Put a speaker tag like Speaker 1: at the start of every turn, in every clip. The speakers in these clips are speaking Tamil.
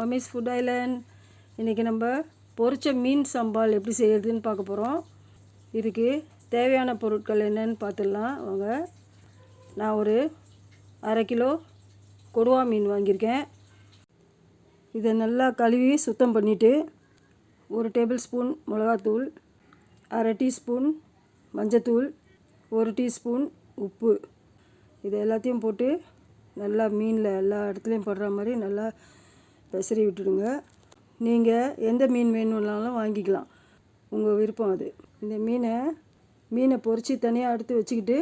Speaker 1: Mummy's food Island. இன்றைக்கி நம்ம பொரிச்ச மீன் சம்பால் எப்படி செய்யறதுன்னு பார்க்க போகிறோம். இதுக்கு தேவையான பொருட்கள் என்னன்னு பார்த்துடலாம் வாங்க. நான் ஒரு 1/2 கிலோ கொடுவா மீன் வாங்கியிருக்கேன். இதை நல்லா கழுவி சுத்தம் பண்ணிவிட்டு 1 டேபிள் ஸ்பூன் மிளகாத்தூள், 1/2 டீஸ்பூன் மஞ்சத்தூள், 1 டீஸ்பூன் உப்பு, இது எல்லாத்தையும் போட்டு நல்லா மீனில் எல்லா இடத்துலையும் படுற மாதிரி நல்லா பெசரி விட்டுடுங்க. நீங்கள் எந்த மீன் வேணும்னாலும் வாங்கிக்கலாம், உங்கள் விருப்பம் அது. இந்த மீனை பொரித்து தனியாக எடுத்து வச்சுக்கிட்டு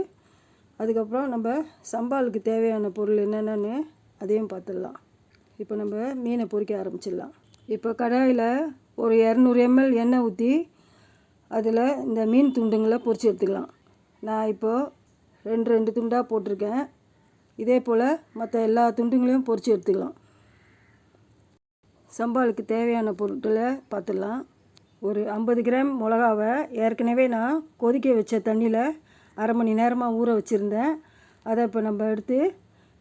Speaker 1: அதுக்கப்புறம் நம்ம சம்பாலுக்கு தேவையான பொருள் என்னென்னு அதையும் பார்த்துடலாம். இப்போ நம்ம மீனை பொரிக்க ஆரம்பிச்சிடலாம். இப்போ கடாயில் ஒரு 200 ml எண்ணெய் ஊற்றி அதில் இந்த மீன் துண்டுங்களை பொரித்து எடுத்துக்கலாம். நான் இப்போது 2 துண்டாக போட்டிருக்கேன். இதே போல் மற்ற எல்லா துண்டுங்களையும் பொரித்து எடுத்துக்கலாம். சம்பாலுக்கு தேவையான பொருட்களை பார்த்துடலாம். ஒரு 50 கிராம் மிளகாவை ஏற்கனவே நான் கொதிக்க வச்ச தண்ணியில் 1/2 மணி நேரமாக ஊற வச்சுருந்தேன். அதை இப்போ நம்ம எடுத்து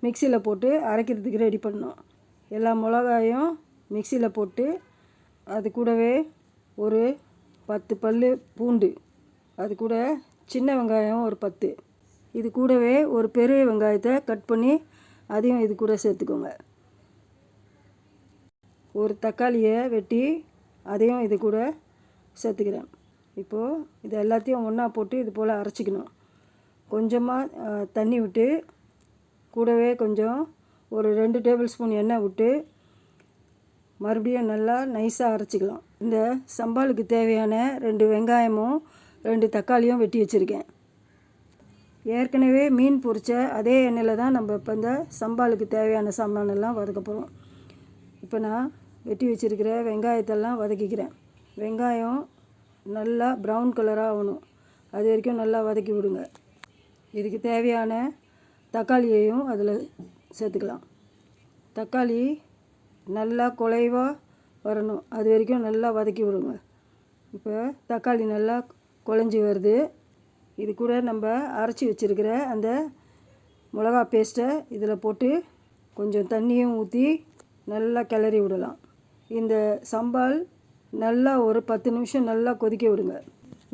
Speaker 1: மிக்சியில் போட்டு அரைக்கிறதுக்கு ரெடி பண்ணோம். எல்லா மிளகாயும் மிக்சியில் போட்டு அது கூடவே ஒரு 10 பல் பூண்டு, அது கூட சின்ன வெங்காயம் ஒரு 10, இது கூடவே ஒரு பெரிய வெங்காயத்தை கட் பண்ணி அதையும் இது கூட சேர்த்துக்கோங்க. ஒரு தக்காளியை வெட்டி அதையும் இது கூட சேர்த்துக்கிறேன். இப்போது இது எல்லாத்தையும் ஒன்றா போட்டு இது போல் அரைச்சிக்கணும். கொஞ்சமாக தண்ணி விட்டு கூடவே கொஞ்சம் ஒரு 2 டேபிள் ஸ்பூன் எண்ணெய் விட்டு மறுபடியும் நல்லா நைஸாக அரைச்சிக்கலாம். இந்த சம்பாலுக்கு தேவையான 2 வெங்காயமும் 2 தக்காளியும் வெட்டி வச்சுருக்கேன். ஏற்கனவே மீன் பொரித்த அதே எண்ணெயில் தான் நம்ம இப்போ இந்த சம்பாலுக்கு தேவையான சாமானெல்லாம் வதக்க போகிறோம். இப்போ நான் வெட்டி வச்சுருக்கிற வெங்காயத்தெல்லாம் வதக்கிக்கிறேன். வெங்காயம் நல்லா ப்ரௌன் கலராக ஆகணும், அது வரைக்கும் நல்லா வதக்கி விடுங்க. இதுக்கு தேவையான தக்காளியையும் அதில் சேர்த்துக்கலாம். தக்காளி நல்லா குலைவாக வரணும், அது வரைக்கும் நல்லா வதக்கி விடுங்க. இப்போ தக்காளி நல்லா குழஞ்சி வருது. இது கூட நம்ம அரைச்சி வச்சுருக்கிற அந்த மிளகா பேஸ்ட்டை இதில் போட்டு கொஞ்சம் தண்ணியும் ஊற்றி நல்லா கிளறி விடலாம். இந்த சம்பால் நல்லா ஒரு 10 நிமிஷம் நல்லா கொதிக்க விடுங்க.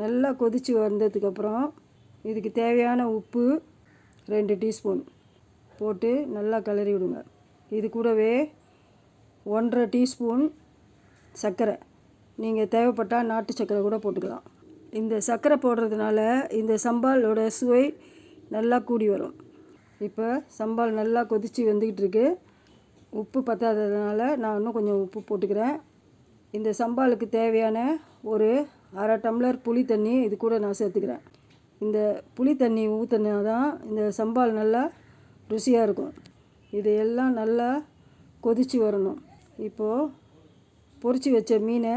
Speaker 1: நல்லா கொதித்து வந்ததுக்கப்புறம் இதுக்கு தேவையான உப்பு 2 டீஸ்பூன் போட்டு நல்லா கிளறி விடுங்க. இது கூடவே 1/2 டீஸ்பூன் சர்க்கரை, நீங்கள் தேவைப்பட்டால் நாட்டு சர்க்கரை கூட போட்டுக்கலாம். இந்த சர்க்கரை போடுறதுனால இந்த சம்பாலோட சுவை நல்லா கூடி வரும். இப்போ சம்பால் நல்லா கொதித்து வந்துக்கிட்டு இருக்கு. உப்பு பத்தாததுனால நான் இன்னும் கொஞ்சம் உப்பு போட்டுக்கிறேன். இந்த சம்பாலுக்கு தேவையான ஒரு 1/2 டம்ளர் புளி தண்ணி இது கூட நான் சேர்த்துக்கிறேன். இந்த புளி தண்ணி ஊற்றினா தான் இந்த சம்பால் நல்லா ருசியாக இருக்கும். இது எல்லாம் நல்லா கொதித்து வரணும். இப்போது பொரித்து வச்ச மீனை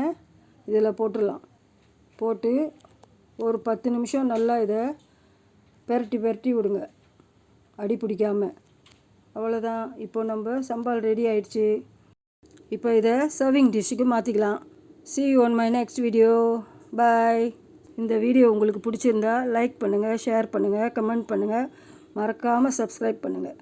Speaker 1: இதில் போட்டுடலாம். போட்டு ஒரு 10 நிமிஷம் நல்லா இதை பெரட்டி விடுங்க, அடி பிடிக்காமல். அவ்வளோதான், இப்போ நம்ம சம்பால் ரெடி ஆயிடுச்சு. இப்போ இதை சர்விங் டிஷ்ஷுக்கு மாற்றிக்கலாம். See you on my next video. Bye. இந்த வீடியோ உங்களுக்கு பிடிச்சிருந்தா லைக் பண்ணுங்கள், ஷேர் பண்ணுங்கள், கமெண்ட் பண்ணுங்கள், மறக்காமல் சப்ஸ்கிரைப் பண்ணுங்கள்.